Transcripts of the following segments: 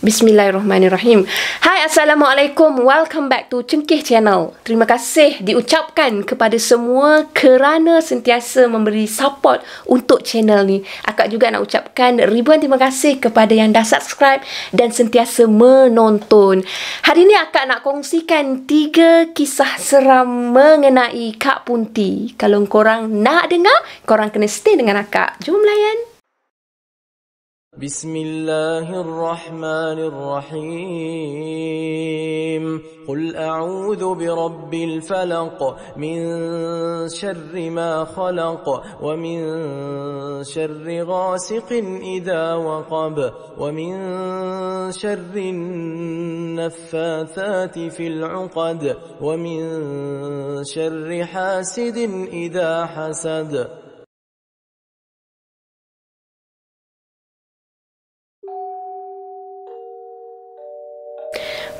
Bismillahirrahmanirrahim. Hai, Assalamualaikum. Welcome back to Cengkih Channel. Terima kasih diucapkan kepada semua kerana sentiasa memberi support untuk channel ni. Akak juga nak ucapkan ribuan terima kasih kepada yang dah subscribe dan sentiasa menonton. Hari ni akak nak kongsikan 3 kisah seram mengenai Kak Punti. Kalau korang nak dengar, korang kena stay dengan akak. Jom layan. بسم الله الرحمن الرحيم قل أعوذ برب الفلق من شر ما خلق ومن شر غاسق إذا وقب ومن شر النفاثات في العقد ومن شر حاسد إذا حسد.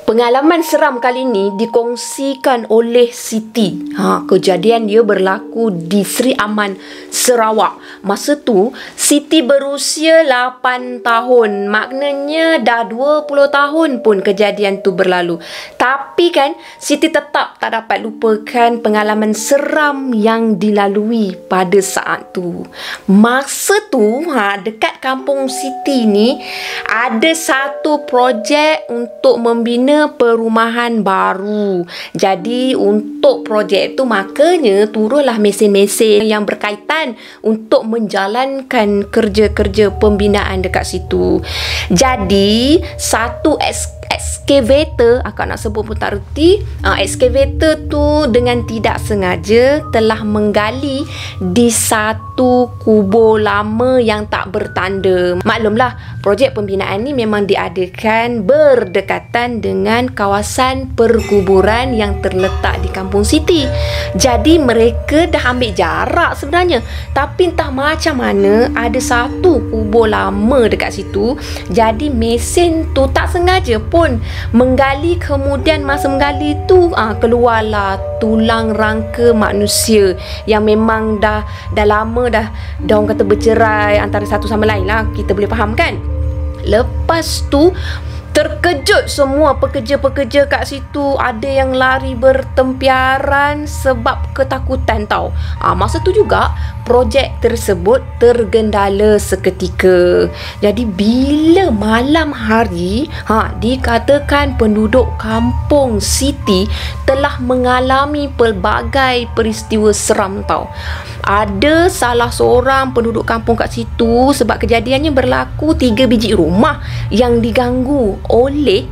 Pengalaman seram kali ni dikongsikan oleh Siti. Kejadian dia berlaku di Seri Aman, Sarawak. Masa tu, Siti berusia 8 tahun. Maknanya dah 20 tahun pun kejadian tu berlalu. Tapi kan, Siti tetap tak dapat lupakan pengalaman seram yang dilalui pada saat tu. Masa tu, dekat kampung Siti ni, ada satu projek untuk membina perumahan baru. Jadi untuk projek itu makanya turunlah mesin-mesin yang berkaitan untuk menjalankan kerja-kerja pembinaan dekat situ. Jadi satu excavator, akak nak sebut pun tak reti, excavator tu dengan tidak sengaja telah menggali di satu kubur lama yang tak bertanda. Maklumlah, projek pembinaan ni memang diadakan berdekatan dengan kawasan perkuburan yang terletak di kampung Siti. Jadi mereka dah ambil jarak sebenarnya, tapi entah macam mana ada satu kubur lama dekat situ. Jadi mesin tu tak sengaja pun menggali, kemudian masa menggali tu keluarlah tulang rangka manusia yang memang dah lama dah orang kata bercerai antara satu sama lain lah, kita boleh faham kan. Lepas tu terkejut semua pekerja-pekerja kat situ. Ada yang lari bertempiaran sebab ketakutan tau. Masa tu juga projek tersebut tergendala seketika. Jadi bila malam hari, dikatakan penduduk kampung Siti telah mengalami pelbagai peristiwa seram tau. Ada salah seorang penduduk kampung kat situ, sebab kejadiannya berlaku 3 biji rumah yang diganggu oleh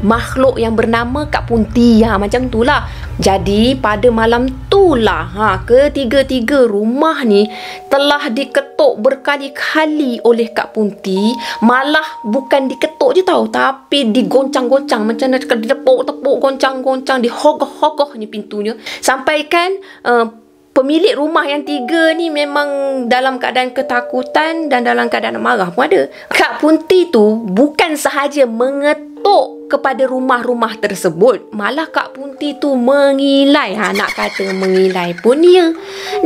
makhluk yang bernama Kak Punti. Macam tu lah. Jadi pada malam tu lah ketiga-tiga rumah ni telah diketuk berkali-kali oleh Kak Punti. Malah bukan diketuk je tau, tapi digoncang-goncang, macam nak cakap, ditepuk-tepuk, goncang-goncang, dihogoh-hogohnya pintunya. Sampaikan pemilik rumah yang 3 ni memang dalam keadaan ketakutan dan dalam keadaan marah pun ada. Kak Punti tu bukan sahaja mengetuk kepada rumah-rumah tersebut, malah Kak Punti tu mengilai. Nak kata mengilai pun dia,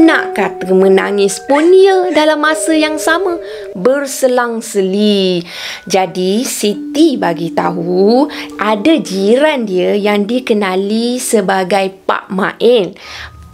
nak kata menangis pun dia dalam masa yang sama, berselang-seli. Jadi Siti bagi tahu ada jiran dia yang dikenali sebagai Pak Mail.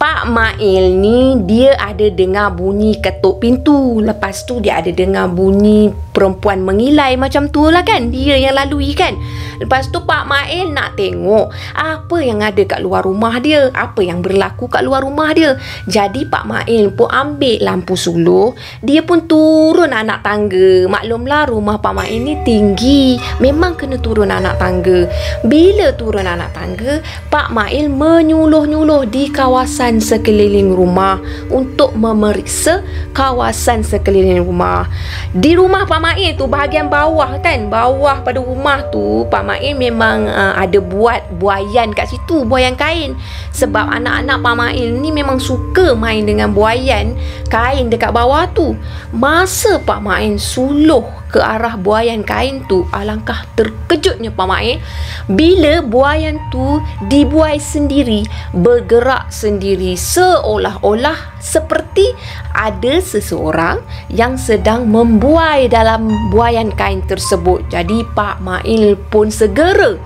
Pak Mail ni dia ada dengar bunyi ketuk pintu. Lepas tu dia ada dengar bunyi perempuan mengilai macam tu lah kan. Dia yang lalui kan. Lepas tu Pak Mail nak tengok apa yang ada kat luar rumah dia, apa yang berlaku kat luar rumah dia. Jadi Pak Mail pun ambil lampu suluh, dia pun turun anak tangga. Maklumlah rumah Pak Mail ni tinggi, memang kena turun anak tangga. Bila turun anak tangga, Pak Mail menyuluh-nyuluh di kawasan sekeliling rumah untuk memeriksa kawasan sekeliling rumah. Di rumah Pak Mail tu bahagian bawah kan, bawah pada rumah tu Pak Mail memang ada buat buaian kat situ, buaian kain. Sebab anak-anak Pak Mail ni memang suka main dengan buaian kain dekat bawah tu. Masa Pak Mail suluh ke arah buaian kain tu, alangkah terkejutnya Pak Mail bila buaian tu dibuai sendiri, bergerak sendiri, seolah-olah seperti ada seseorang yang sedang membuai dalam buaian kain tersebut. Jadi Pak Mail pun segera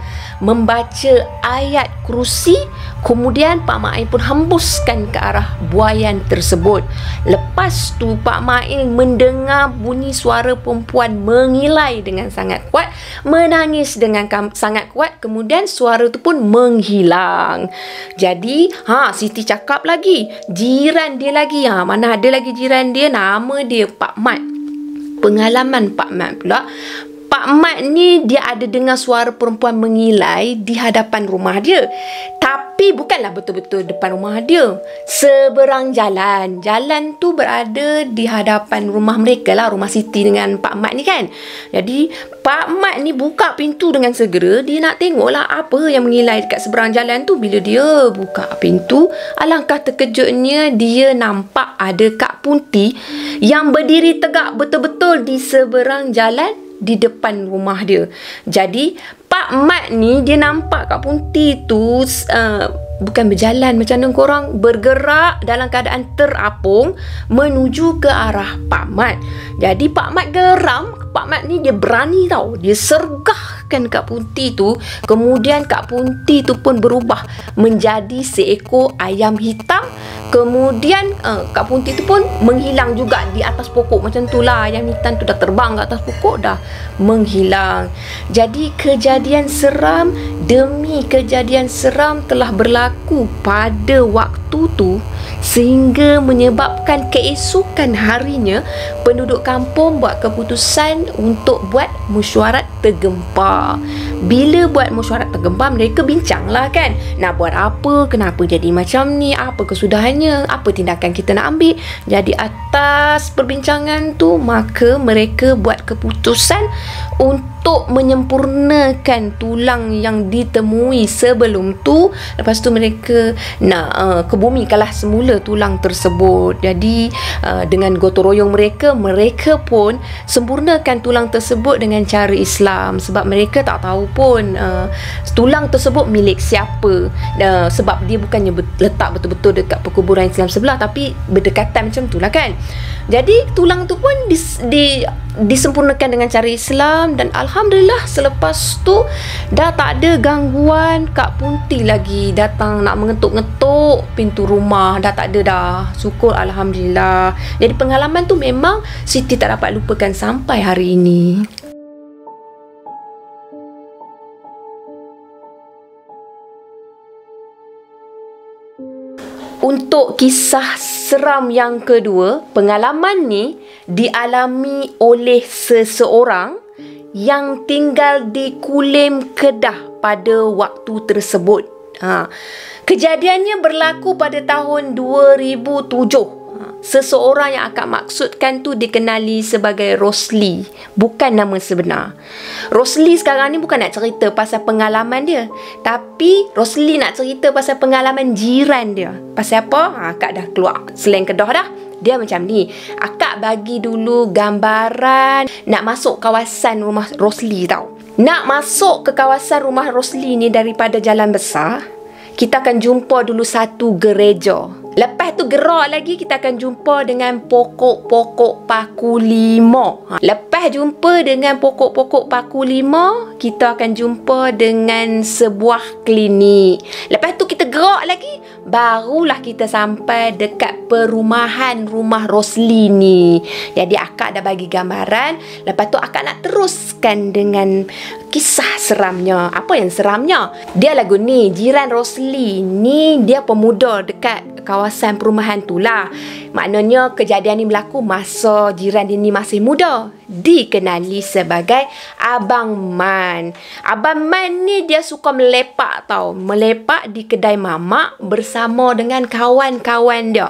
membaca ayat kursi, kemudian Pak Mail pun hembuskan ke arah buaian tersebut. Lepas tu Pak Mail mendengar bunyi suara perempuan mengilai dengan sangat kuat, menangis dengan sangat kuat, kemudian suara tu pun menghilang. Jadi Siti cakap lagi, jiran dia lagi, mana ada lagi jiran dia, nama dia Pak Mat. Pengalaman Pak Mat pula, Pak Mat ni dia ada dengar suara perempuan mengilai di hadapan rumah dia. Tapi bukanlah betul-betul depan rumah dia. Seberang jalan. Jalan tu berada di hadapan rumah mereka lah, rumah Siti dengan Pak Mat ni kan. Jadi Pak Mat ni buka pintu dengan segera. Dia nak tengoklah apa yang mengilai dekat seberang jalan tu. Bila dia buka pintu, alangkah terkejutnya dia nampak ada Kak Punti yang berdiri tegak betul-betul di seberang jalan di depan rumah dia. Jadi Pak Mat ni dia nampak Kak Punti tu bukan berjalan macam mana korang, bergerak dalam keadaan terapung menuju ke arah Pak Mat. Jadi Pak Mat geram. Pak Mat ni dia berani tau, dia sergahkan Kak Punti tu. Kemudian Kak Punti tu pun berubah menjadi seekor ayam hitam. Kemudian Kak Punti tu pun menghilang juga di atas pokok. Macam tu lah, ayam hitam tu dah terbang ke atas pokok, dah menghilang. Jadi kejadian seram demi kejadian seram telah berlaku pada waktu tu, sehingga menyebabkan keesokan harinya penduduk kampung buat keputusan untuk buat mesyuarat tergempar. Bila buat mesyuarat tergempar, mereka bincang lah kan, nak buat apa, kenapa jadi macam ni, apa kesudahannya, apa tindakan kita nak ambil. Jadi atas perbincangan tu, maka mereka buat keputusan untuk menyempurnakan tulang yang ditemui sebelum tu. Lepas tu mereka nak kebumikanlah semula tulang tersebut. Jadi dengan gotong royong mereka pun sempurnakan tulang tersebut dengan cara Islam. Sebab mereka tak tahu pun tulang tersebut milik siapa, sebab dia bukannya letak betul-betul dekat perkuburan Islam sebelah, tapi berdekatan macam tu lah kan. Jadi tulang tu pun disempurnakan dengan cara Islam. Dan alhamdulillah selepas tu dah tak ada gangguan. Kak Punti lagi datang nak mengetuk-ngetuk pintu rumah, dah tak ada dah. Syukur alhamdulillah. Jadi pengalaman tu memang Siti tak dapat lupakan sampai hari ini. Untuk kisah seram yang kedua, pengalaman ni dialami oleh seseorang yang tinggal di Kulim, Kedah pada waktu tersebut. Kejadiannya berlaku pada tahun 2007. Seseorang yang akak maksudkan tu dikenali sebagai Rosli, bukan nama sebenar. Rosli sekarang ni bukan nak cerita pasal pengalaman dia, tapi Rosli nak cerita pasal pengalaman jiran dia. Pasal apa? Akak dah keluar slang Kedah dah. Dia macam ni, akak bagi dulu gambaran nak masuk kawasan rumah Rosli tau. Nak masuk ke kawasan rumah Rosli ni daripada jalan besar, kita akan jumpa dulu satu gereja. Lepas tu gerak lagi, kita akan jumpa dengan pokok-pokok paku lima. Lepas jumpa dengan pokok-pokok paku lima, kita akan jumpa dengan sebuah klinik. Lepas tu kita gerak lagi, barulah kita sampai dekat perumahan rumah Rosli ni. Jadi akak dah bagi gambaran. Lepas tu akak nak teruskan dengan kisah seramnya. Apa yang seramnya? Dia lagu ni, jiran Rosli ni dia pemuda dekat kawasan perumahan tu lah. Maknanya kejadian ni berlaku masa jiran dia ni masih muda. Dikenali sebagai Abang Man. Abang Man ni dia suka melepak tau. Melepak di kedai mamak bersama dengan kawan-kawan dia.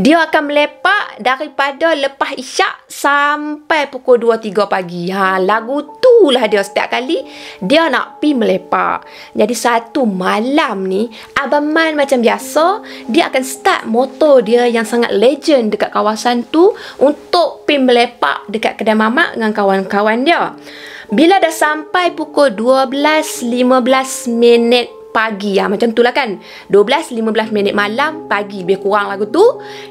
Dia akan melepak daripada lepas isyak sampai pukul 2-3 pagi. Lagu tu lah dia setiap kali dia nak pi melepak. Jadi satu malam ni, Abang Man macam biasa, dia akan start motor dia yang sangat legend dekat kawasan tu untuk pi melepak dekat kedai mamak dengan kawan-kawan dia. Bila dah sampai pukul 12.15 pagi. Macam tu lah kan. 12-15 minit malam, pagi lebih kurang lagu tu.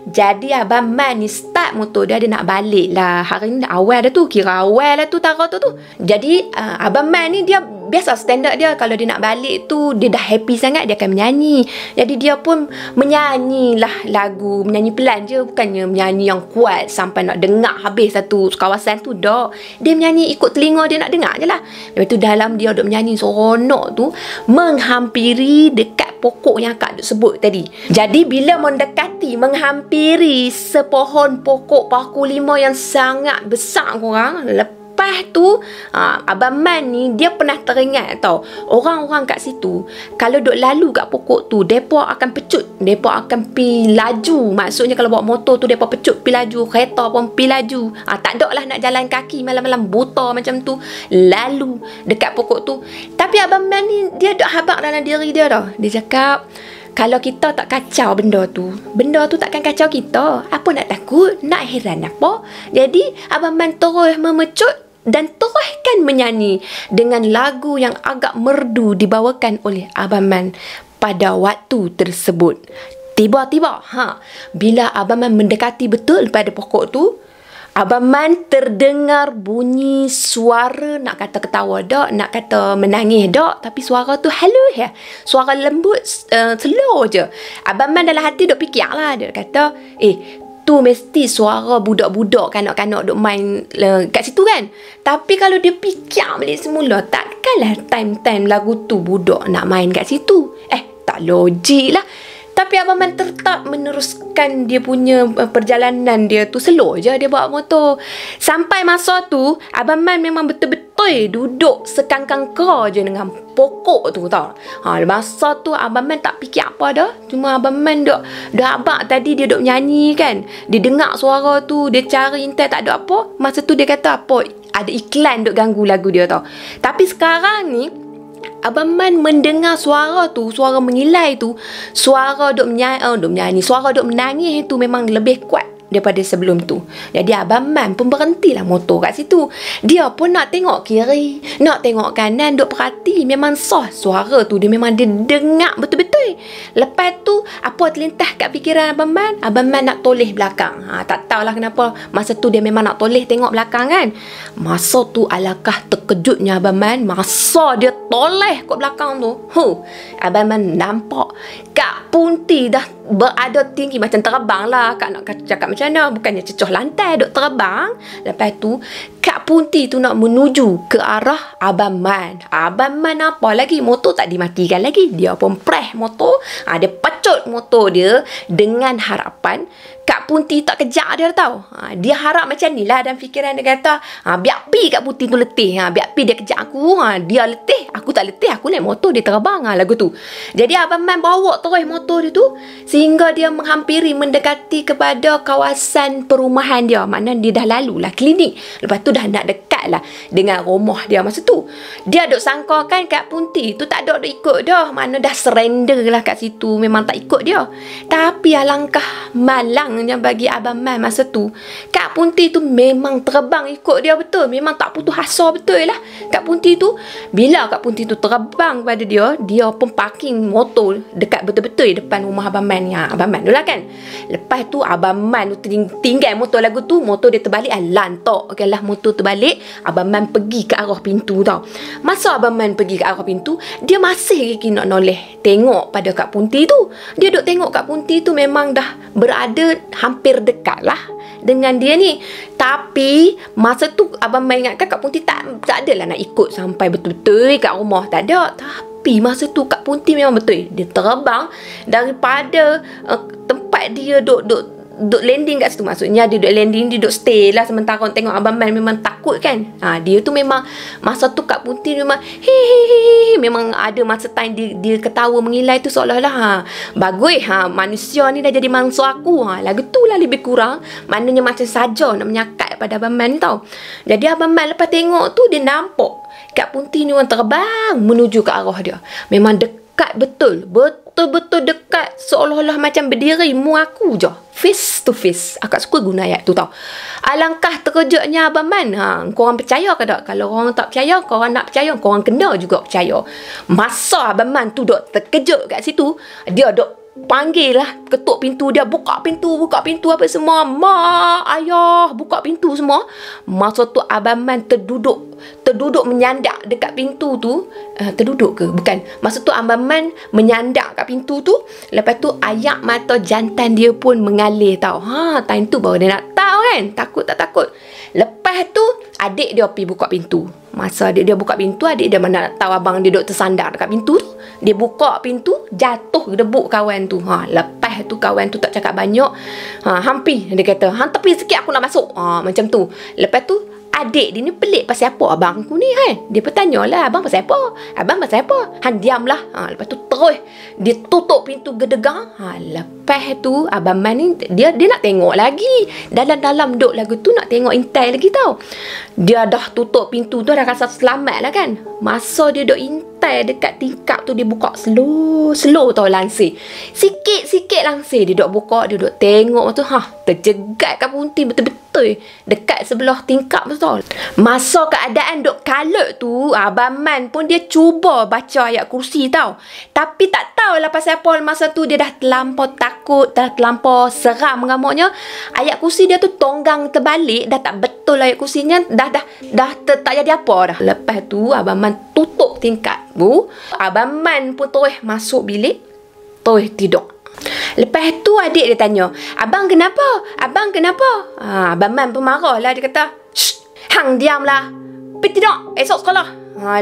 Jadi Abang Man ni start motor dia nak balik lah. Hari ni awal dah tu. Kira awal lah tu Tara tu. Jadi Abang Man ni dia biasa standard dia. Kalau dia nak balik tu, dia dah happy sangat, dia akan menyanyi. Jadi dia pun menyanyi lah lagu. Menyanyi pelan je. Bukannya menyanyi yang kuat sampai nak dengar habis satu kawasan tu. Tak. Dia menyanyi ikut telinga dia nak dengar je lah. Lepas tu dalam dia duk menyanyi seronok tu, menghampiri dekat pokok yang Kak duk sebut tadi. Jadi bila mendekati, menghampiri sepohon pokok paku 5 yang sangat besar korang, lepas tu Abang Man ni dia pernah teringat tau, orang-orang kat situ kalau duk lalu kat pokok tu, depa akan pecut, depa akan pi laju. Maksudnya kalau bawa motor tu depa pecut pi laju, kereta pun pi laju. Tak ada lah nak jalan kaki malam-malam buta macam tu lalu dekat pokok tu. Tapi Abang Man ni dia duk habaq dalam diri dia tau. Dia cakap, kalau kita tak kacau benda tu takkan kacau kita. Apa nak takut? Nak heran apa? Jadi Abang Man terus memecut dan teruskan menyanyi dengan lagu yang agak merdu dibawakan oleh Abang Man pada waktu tersebut. Tiba-tiba, bila Abang Man mendekati betul pada pokok tu, Abang Man terdengar bunyi suara, nak kata ketawa dak, nak kata menangis dak, tapi suara tu halus ya. Suara lembut, slow je. Abang Man dalam hati duk fikir lah, dia kata, tu mesti suara budak-budak kanak-kanak duk main kat situ kan. Tapi kalau dia fikir balik semula, takkanlah time-time lagu tu budak nak main kat situ. Tak logik lah. Tapi Abang Man tetap meneruskan dia punya perjalanan dia tu. Slow je dia bawa motor. Sampai masa tu, Abang Man memang betul-betul duduk sekangkang kera je dengan pokok tu tau. Masa tu Abang Man tak fikir apa dah. Cuma Abang Man dah abang tadi dia duk nyanyi kan. Dia dengar suara tu, dia cari internet tak ada apa. Masa tu dia kata apa, ada iklan duk ganggu lagu dia tau. Tapi sekarang ni Abang Man mendengar suara tu, suara mengilai tu, suara duk menyanyi, suara duk menangis tu memang lebih kuat daripada sebelum tu. Jadi Abang Man pun berhentilah motor kat situ. Dia pun nak tengok kiri, nak tengok kanan, duk perhati. Memang sah suara tu, dia memang dia dengar betul-betul. Lepas tu apa terlintas kat fikiran Abang Man? Abang Man nak toleh belakang. Tak tahulah kenapa masa tu dia memang nak toleh tengok belakang kan. Masa tu alangkah terkejutnya Abang Man. Masa dia toleh kat belakang tu, Abang Man nampak Kak Punti dah berada tinggi, macam terbang lah. Kak nak cakap macam mana, bukannya cecoh lantai, duk terbang. Lepas tu Kak Punti tu nak menuju ke arah Abang Man. Abang Man apa lagi, motor tak dimatikan lagi, dia pun press motor. Dia pecut motor dia dengan harapan Kak Punti tak kejar dia tau. Dia harap macam ni lah dalam fikiran dia, kata biar pi Kak Punti tu letih, biar pi dia kejar aku. Dia letih, aku tak letih, aku naik motor dia terbang lagu tu. Jadi Abang Man bawa terus motor dia tu sehingga dia menghampiri, mendekati kepada kawasan perumahan dia. Maknanya dia dah lalu lah klinik. Lepas tu dah nak dekat lah dengan rumah dia masa tu. Dia duk sangkakan Kak Punti tu tak ada duk ikut dah. Mana dah surrender lah kat situ, memang tak ikut dia. Tapi alangkah malangnya bagi Abang Man masa tu, Kak Punti tu memang terbang ikut dia betul. Memang tak putus asa betul lah Kak Punti tu. Bila Kak Punti tu terbang pada dia, dia pun parking motor dekat betul-betul depan rumah Abang Man ni. Abang Man tu lah kan. Lepas tu Abang Man tu tinggal motor lagu tu, motor dia terbalik, lantak okay lah motor terbalik. Abang Man pergi ke arah pintu tau. Masa Abang Man pergi ke arah pintu, dia masih lagi nak noleh tengok pada Kak Punti tu. Dia duk tengok Kak Punti tu memang dah berada hampir dekat lah dengan dia ni. Tapi masa tu Abang Man ingatkan Kak Punti tak adalah nak ikut sampai betul-betul kat rumah, tak ada. Tapi masa tu Kak Punti memang betul dia terbang daripada tempat dia duk landing kat situ. Maksudnya dia duk landing, dia duk stay lah sementara tengok Abang Man memang takut kan. Dia tu memang masa tu Kak Punti memang memang ada masa time dia ketawa mengilai tu seolah-olah bagus manusia ni dah jadi mangsa aku. Lagu tu lah lebih kurang. Maknanya macam saja nak menyakat pada Abang Man ni tau. Jadi Abang Man lepas tengok tu, dia nampak Kak Punti ni orang terbang menuju ke arah dia. Memang dekat dekat betul. Betul-betul dekat. Seolah-olah macam berdiri mu aku je. Face to face. Akak suka guna ayat tu tau. Alangkah terkejutnya Abang Man. Korang percaya ke tak? Kalau korang tak percaya, korang nak percaya, korang kena juga percaya. Masa Abang Man tu dok terkejut kat situ, dia dok panggil lah, ketuk pintu dia, buka pintu apa semua. Mak, ayah, buka pintu semua. Masa tu Abang Man terduduk menyandak dekat pintu tu. Terduduk ke? Bukan. Masa tu Abang Man menyandak kat pintu tu. Lepas tu ayak mata jantan dia pun mengalir tau. Time tu baru dia nak tahu kan, takut tak takut. Lepas tu adik dia pergi buka pintu. Masa adik dia buka pintu, adik dia mana nak tahu abang dia duduk tersandar dekat pintu tu. Dia buka pintu, jatuh debuk kawan tu. Lepas tu kawan tu tak cakap banyak. Hampir dia kata, hang tepi sikit aku nak masuk. Macam tu. Lepas tu adik dia ni pelik pasal apa abang aku ni kan. Dia bertanya lah, abang pasal apa? Abang pasal apa? Han diamlah. Lepas tu terus dia tutup pintu gedegang. Lepas tu Abang Man ni dia nak tengok lagi. Dalam-dalam duk lagu tu nak tengok intai lagi tau. Dia dah tutup pintu tu, dah rasa selamat lah kan. Masa dia duk intai dekat tingkap tu, dia buka slow tau langsir. Sikit-sikit langsir dia duk buka, dia duk tengok tu. Terjegat kat punti betul-betul dekat sebelah tingkap tu tau. Masa keadaan duk kalut tu, Abang Man pun dia cuba baca ayat kursi tau. Tapi tak tahulah pasal apa, masa tu dia dah terlampau takut, dah terlampau seram mengamuknya. Ayat kursi dia tu tonggang terbalik, dah tak betul ayat kursinya, dah tak jadi apa dah. Lepas tu Abang Man tutup tingkap tu. Abang Man pun terus masuk bilik, terus tidur. Lepas tu adik dia tanya, Abang kenapa? Abang kenapa? Abang Man pun marah lah. Dia kata, shh, hang diamlah, pergi tidur, esok sekolah.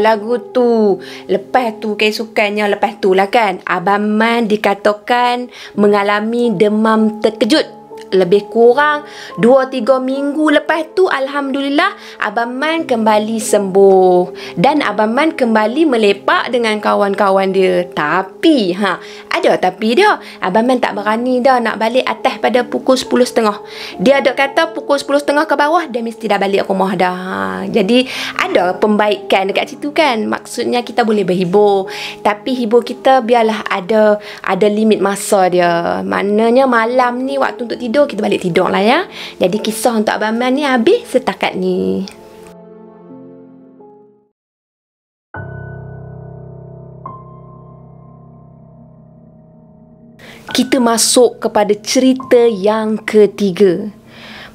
Lagu tu. Lepas tu keesokannya, lepas tu lah kan, Abang Man dikatakan mengalami demam terkejut. Lebih kurang 2-3 minggu lepas tu, Alhamdulillah, Abang Man kembali sembuh. Dan Abang Man kembali melepak dengan kawan-kawan dia. Tapi, ada tapi dia. Abang Man tak berani dah nak balik atas pada pukul 10.30. Dia ada kata pukul 10.30 ke bawah, dia mesti dah balik rumah dah. Jadi, ada pembaikan dekat situ kan. Maksudnya kita boleh berhibur. Tapi hibur kita biarlah ada limit masa dia. Maknanya malam ni waktu untuk tidur, kita balik tidur lah ya. Jadi kisah untuk Abang Man ni habis setakat ni. Kita masuk kepada cerita yang ketiga.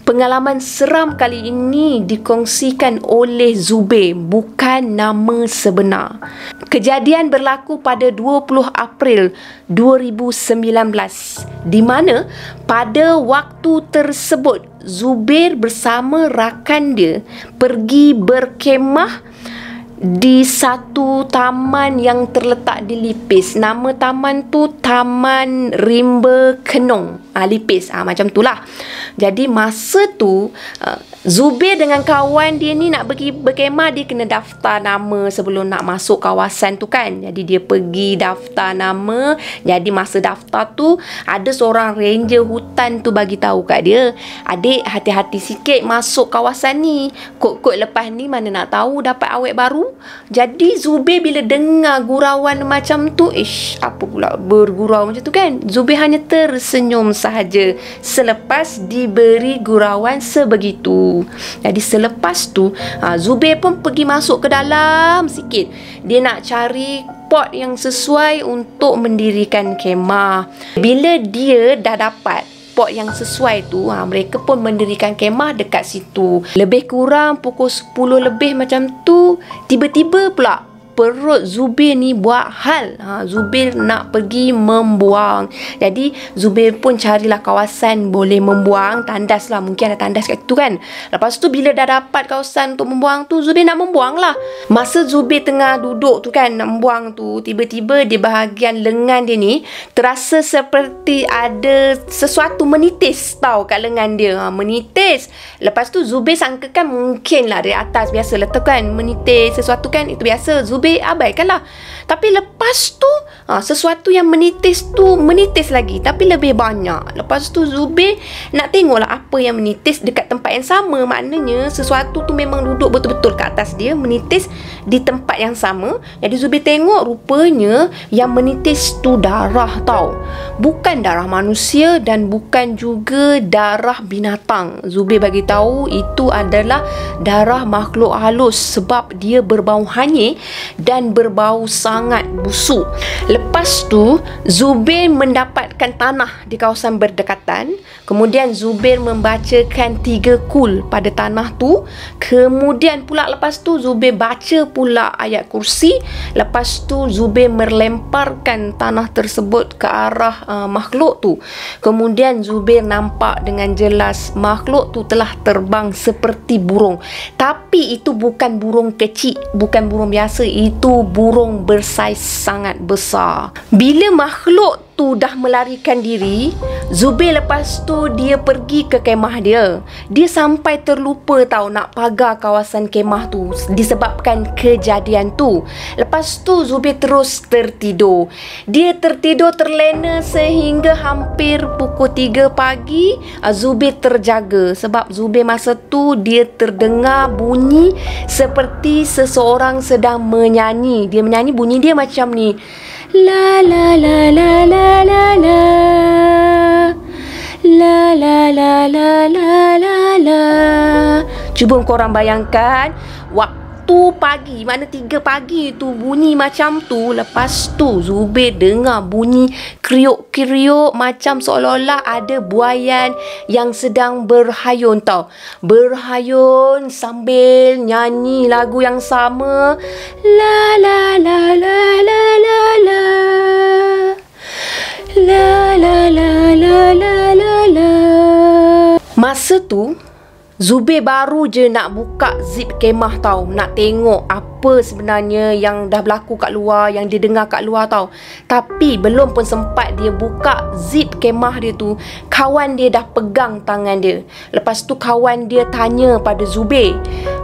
Pengalaman seram kali ini dikongsikan oleh Zubair, bukan nama sebenar. Kejadian berlaku pada 20 April 2019, di mana pada waktu tersebut Zubair bersama rakan dia pergi berkemah di satu taman yang terletak di Lipis. Nama taman tu Taman Rimba Kenong, Lipis, macam tu lah. Jadi masa tu Zubair dengan kawan dia ni nak pergi berkemah, dia kena daftar nama sebelum nak masuk kawasan tu kan. Jadi dia pergi daftar nama. Jadi masa daftar tu, ada seorang ranger hutan tu bagi tahu kat dia, adik hati-hati sikit masuk kawasan ni, kot-kot lepas ni mana nak tahu dapat awet baru. Jadi Zubair bila dengar gurauan macam tu, apa pula bergurau macam tu kan, Zubair hanya tersenyum sahaja selepas diberi gurauan sebegitu. Jadi selepas tu Zubair pun pergi masuk ke dalam sikit. Dia nak cari pot yang sesuai untuk mendirikan kemah. Bila dia dah dapat pot yang sesuai tu, mereka pun mendirikan kemah dekat situ. Lebih kurang pukul 10 lebih macam tu, tiba-tiba pula perut Zubair ni buat hal. Zubair nak pergi membuang. Jadi Zubair pun carilah kawasan boleh membuang, tandas lah, mungkin ada tandas kat situ kan. Lepas tu bila dah dapat kawasan untuk membuang tu, Zubair nak membuang lah. Masa Zubair tengah duduk tu kan nak membuang tu, tiba-tiba di bahagian lengan dia ni terasa seperti ada sesuatu menitis tau kat lengan dia. Menitis. Lepas tu Zubair sangkakan mungkin lah dari atas, biasa lah tu kan, menitis sesuatu kan, itu biasa. Zubair Zubir abaikanlah. Tapi lepas tu sesuatu yang menitis lagi, tapi lebih banyak. Lepas tu Zubir nak tengoklah apa yang menitis dekat tempat yang sama. Maknanya sesuatu tu memang duduk betul-betul ke atas dia, menitis di tempat yang sama. Jadi Zubir tengok rupanya yang menitis tu darah tau. Bukan darah manusia dan bukan juga darah binatang. Zubir bagi tahu itu adalah darah makhluk halus sebab dia berbau hanyir dan berbau sangat busuk. Lepas tu Zubir mendapatkan tanah di kawasan berdekatan. Kemudian Zubir membacakan 3 kul pada tanah tu. Kemudian pula lepas tu Zubir baca pula ayat kursi. Lepas tu Zubir melemparkan tanah tersebut ke arah makhluk tu. Kemudian Zubir nampak dengan jelas makhluk tu telah terbang seperti burung. Tapi itu bukan burung kecil, bukan burung biasa, itu burung bersaiz sangat besar. Bila makhluk tu dah melarikan diri, Zubir lepas tu dia pergi ke kemah dia. Dia sampai terlupa tahu nak pagar kawasan kemah tu disebabkan kejadian tu. Lepas tu Zubir terus tertidur. Dia tertidur terlena sehingga hampir pukul 3 pagi Zubir terjaga. Sebab Zubir masa tu dia terdengar bunyi seperti seseorang sedang menyanyi. Dia menyanyi, bunyi dia macam ni. La la la la la la la la la la la la la la. Cuba korang bayangkan waktu pagi, mana 3 pagi tu bunyi macam tu. Lepas tu Zubir dengar bunyi kriuk-kriuk macam seolah-olah ada buaian yang sedang berhayun tau. Berhayun sambil nyanyi lagu yang sama. La la la la la la la la la la la la la la. Masa tu Zubir baru je nak buka zip kemah tau. Nak tengok apa sebenarnya yang dah berlaku kat luar, yang dia dengar kat luar tau. Tapi belum pun sempat dia buka zip kemah dia tu, kawan dia dah pegang tangan dia. Lepas tu kawan dia tanya pada Zubir,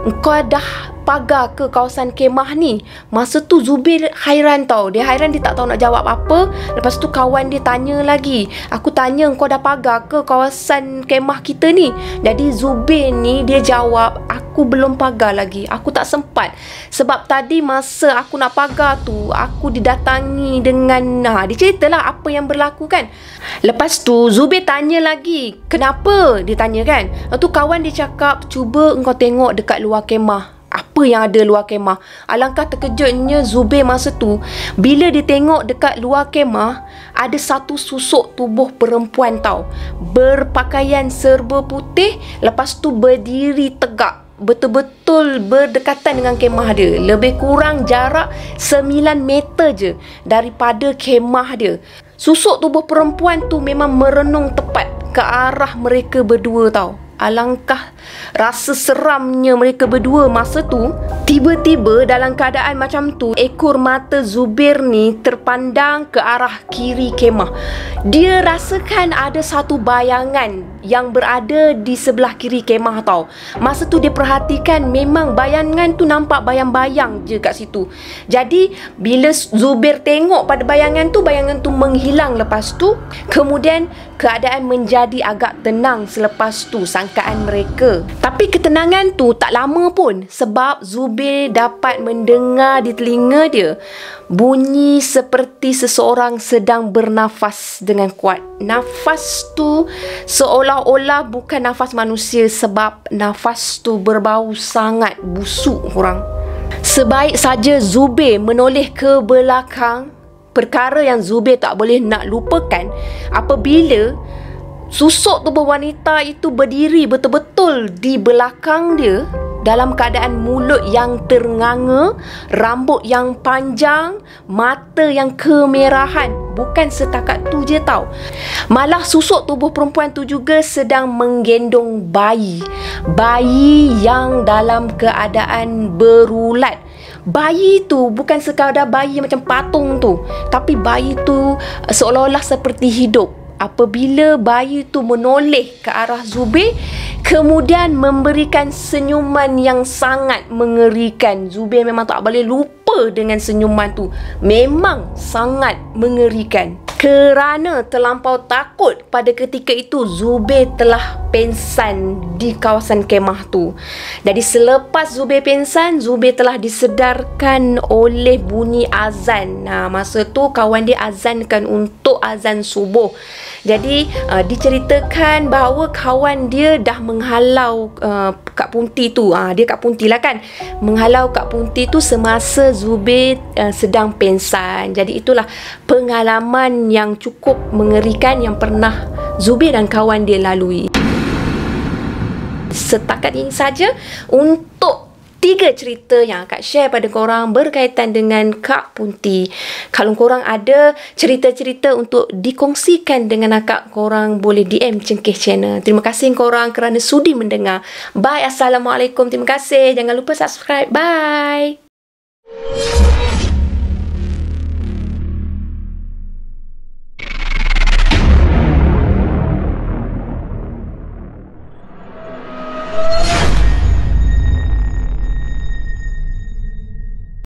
"Engkau dah pagar ke kawasan kemah ni?" Masa tu Zubir hairan tau. Dia hairan, dia tak tahu nak jawab apa. Lepas tu kawan dia tanya lagi, "Aku tanya engkau dah pagar ke kawasan kemah kita ni?" Jadi Zubir ni dia jawab, "Aku belum pagar lagi. Aku tak sempat. Sebab tadi masa aku nak pagar tu, aku didatangi dengan..." Dia ceritalah apa yang berlaku kan. Lepas tu Zubir tanya lagi, "Kenapa?" dia tanya kan. Lepas tu kawan dia cakap, "Cuba engkau tengok dekat luar kemah. Apa yang ada luar kemah?" Alangkah terkejutnya Zubir masa tu bila dia tengok dekat luar kemah ada satu susuk tubuh perempuan tau, berpakaian serba putih. Lepas tu berdiri tegak, betul-betul berdekatan dengan kemah dia. Lebih kurang jarak 9 meter je daripada kemah dia. Susuk tubuh perempuan tu memang merenung tepat ke arah mereka berdua tau. Alangkah rasa seramnya mereka berdua masa tu. Tiba-tiba dalam keadaan macam tu, ekor mata Zubir ni terpandang ke arah kiri kemah. Dia rasakan ada satu bayangan yang berada di sebelah kiri kemah tau. Masa tu dia perhatikan memang bayangan tu nampak bayang-bayang je kat situ. Jadi bila Zubir tengok pada bayangan tu menghilang. Lepas tu kemudian keadaan menjadi agak tenang selepas tu sangkaan mereka. Tapi ketenangan tu tak lama pun, sebab Zubir dapat mendengar di telinga dia bunyi seperti seseorang sedang bernafas dengan kuat. Nafas tu seolah-olah bukan nafas manusia sebab nafas tu berbau sangat busuk korang. Sebaik saja Zubir menoleh ke belakang, perkara yang Zubir tak boleh nak lupakan apabila susuk tubuh wanita itu berdiri betul-betul di belakang dia dalam keadaan mulut yang ternganga, rambut yang panjang, mata yang kemerahan. Bukan setakat tu je tau, malah susuk tubuh perempuan tu juga sedang menggendong bayi. Bayi yang dalam keadaan berulat. Bayi tu bukan sekadar bayi macam patung tu, tapi bayi tu seolah-olah seperti hidup. Apabila bayi tu menoleh ke arah Zubir, kemudian memberikan senyuman yang sangat mengerikan. Zubir memang tak boleh lupa apa dengan senyuman tu? Memang sangat mengerikan. Kerana terlampau takut pada ketika itu, Zubair telah pengsan di kawasan kemah tu. Jadi selepas Zubair pengsan, Zubair telah disedarkan oleh bunyi azan. Masa tu kawan dia azankan untuk azan subuh. Jadi diceritakan bahawa kawan dia dah menghalau Kak Punti tu. Dia Kak Punti lah kan, menghalau Kak Punti tu semasa Zubair sedang pengsan. Jadi itulah pengalaman yang cukup mengerikan yang pernah Zubair dan kawan dia lalui. Setakat ini saja untuk 3 cerita yang Kak share pada korang berkaitan dengan Kak Punti. Kalau korang ada cerita-cerita untuk dikongsikan dengan akak, korang boleh DM Cengkeh Channel. Terima kasih korang kerana sudi mendengar. Bye. Assalamualaikum. Terima kasih. Jangan lupa subscribe. Bye.